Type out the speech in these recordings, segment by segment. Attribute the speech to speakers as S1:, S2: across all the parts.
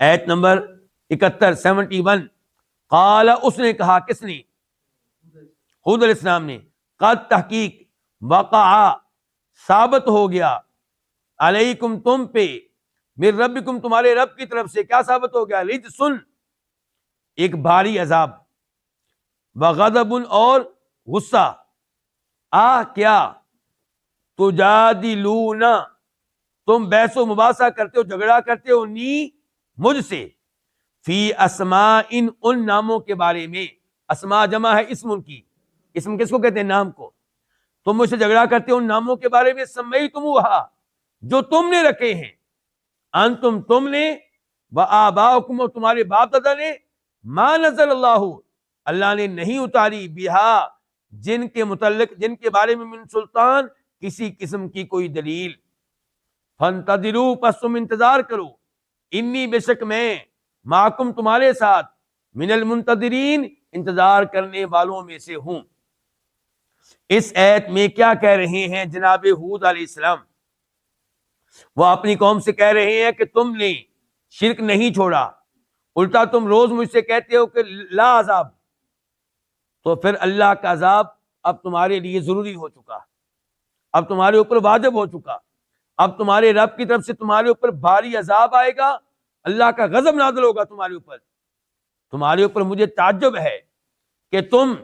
S1: ایت نمبر 71 قال اس نے کہا، کس نے؟ ہود علیہ السلام نے، قد تحقیق وقع ثابت ہو گیا، علیکم تم پہ، من ربکم تمہارے رب کی طرف سے، کیا ثابت ہو گیا؟ رجسن ایک بھاری عذاب، وغضب اور غصہ، کیا تجادلون تم بحث و مباحثہ کرتے ہو، جھگڑا کرتے ہو، مجھ سے، فی اسماء ان ناموں کے بارے میں، اسماء جمع ہے اسم ان کی، اسم کس کو کہتے ہیں؟ نام کو، تم مجھ سے جھگڑا کرتے ہو ان ناموں کے بارے میں، سمیتموہا جو تم نے رکھے ہیں، انتم تم نے، وآباؤکم اور تمہارے باپ دادا نے، ما نزل اللہ اللہ نے نہیں اتاری، بہا جن کے متعلق، جن کے بارے میں، من سلطان کسی قسم کی کوئی دلیل، فانتظروا پس تم انتظار کرو، انی بے شک میں، معکم تمہارے ساتھ، من المنتظرین انتظار کرنے والوں میں سے ہوں۔ اس ایت میں کیا کہہ رہے ہیں جناب ہود علیہ السلام؟ وہ اپنی قوم سے کہہ رہے ہیں کہ تم نے شرک نہیں چھوڑا، الٹا تم روز مجھ سے کہتے ہو کہ لا عذاب، تو پھر اللہ کا عذاب اب تمہارے لیے ضروری ہو چکا، اب تمہارے اوپر واجب ہو چکا، اب تمہارے رب کی طرف سے تمہارے اوپر بھاری عذاب آئے گا، اللہ کا غضب نازل ہوگا تمہارے اوپر۔ مجھے تعجب ہے کہ تم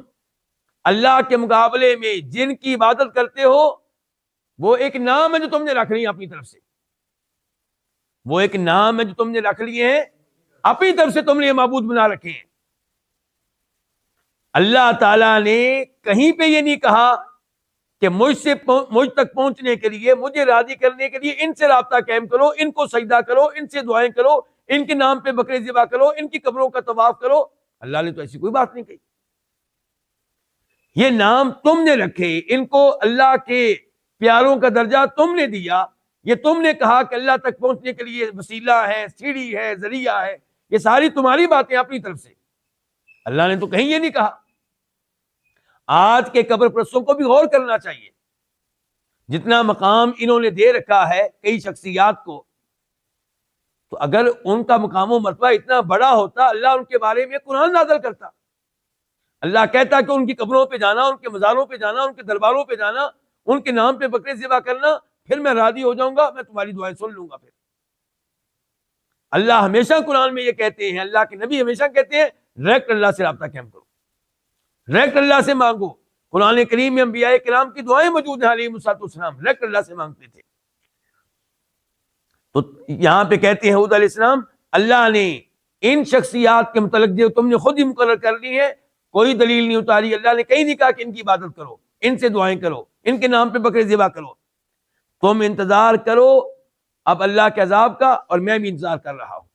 S1: اللہ کے مقابلے میں جن کی عبادت کرتے ہو، وہ ایک نام ہے جو تم نے رکھ لی اپنی طرف سے، وہ ایک نام ہے جو تم نے رکھ لیے ہیں اپنی طرف سے، تم نے یہ معبود بنا رکھے ہیں۔ اللہ تعالیٰ نے کہیں پہ یہ نہیں کہا کہ مجھ تک پہنچنے کے لیے، مجھے راضی کرنے کے لیے ان سے رابطہ قائم کرو، ان کو سجدہ کرو، ان سے دعائیں کرو، ان کے نام پہ بکرے ذبح کرو، ان کی قبروں کا طواف کرو۔ اللہ نے تو ایسی کوئی بات نہیں کہی۔ یہ نام تم نے رکھے، ان کو اللہ کے پیاروں کا درجہ تم نے دیا، یہ تم نے کہا کہ اللہ تک پہنچنے کے لیے وسیلہ ہے، سیڑھی ہے، ذریعہ ہے، یہ ساری تمہاری باتیں اپنی طرف سے، اللہ نے تو کہیں یہ نہیں کہا۔ آج کے قبر پرستوں کو بھی غور کرنا چاہیے، جتنا مقام انہوں نے دے رکھا ہے کئی شخصیات کو، تو اگر ان کا مقام و مرتبہ اتنا بڑا ہوتا، اللہ ان کے بارے میں قرآن نازل کرتا، اللہ کہتا کہ ان کی قبروں پہ جانا، ان کے مزاروں پہ جانا، ان کے درباروں پہ جانا، ان کے نام پہ بکرے ذبح کرنا، پھر میں راضی ہو جاؤں گا، میں تمہاری دعائیں سن لوں گا۔ پھر اللہ ہمیشہ قرآن میں یہ کہتے ہیں، اللہ کے نبی ہمیشہ کہتے ہیں، ڈائریکٹ اللہ سے رابطہ قائم کرو، ڈائریکٹ اللہ سے مانگو۔ قرآن کریم میں انبیاء کرام کی دعائیں موجود ہیں، علیہ الصلوۃ والسلام ڈائریکٹ اللہ سے مانگتے تھے۔ تو یہاں پہ کہتے ہیں حود علیہ السلام، اللہ نے ان شخصیات کے متعلق جو تم نے خود ہی مقرر کر لی ہے، کوئی دلیل نہیں اتاری، اللہ نے کہیں نہیں کہا کہ ان کی عبادت کرو، ان سے دعائیں کرو، ان کے نام پہ بکرے ذبح کرو۔ تم انتظار کرو اب اللہ کے عذاب کا، اور میں بھی انتظار کر رہا ہوں۔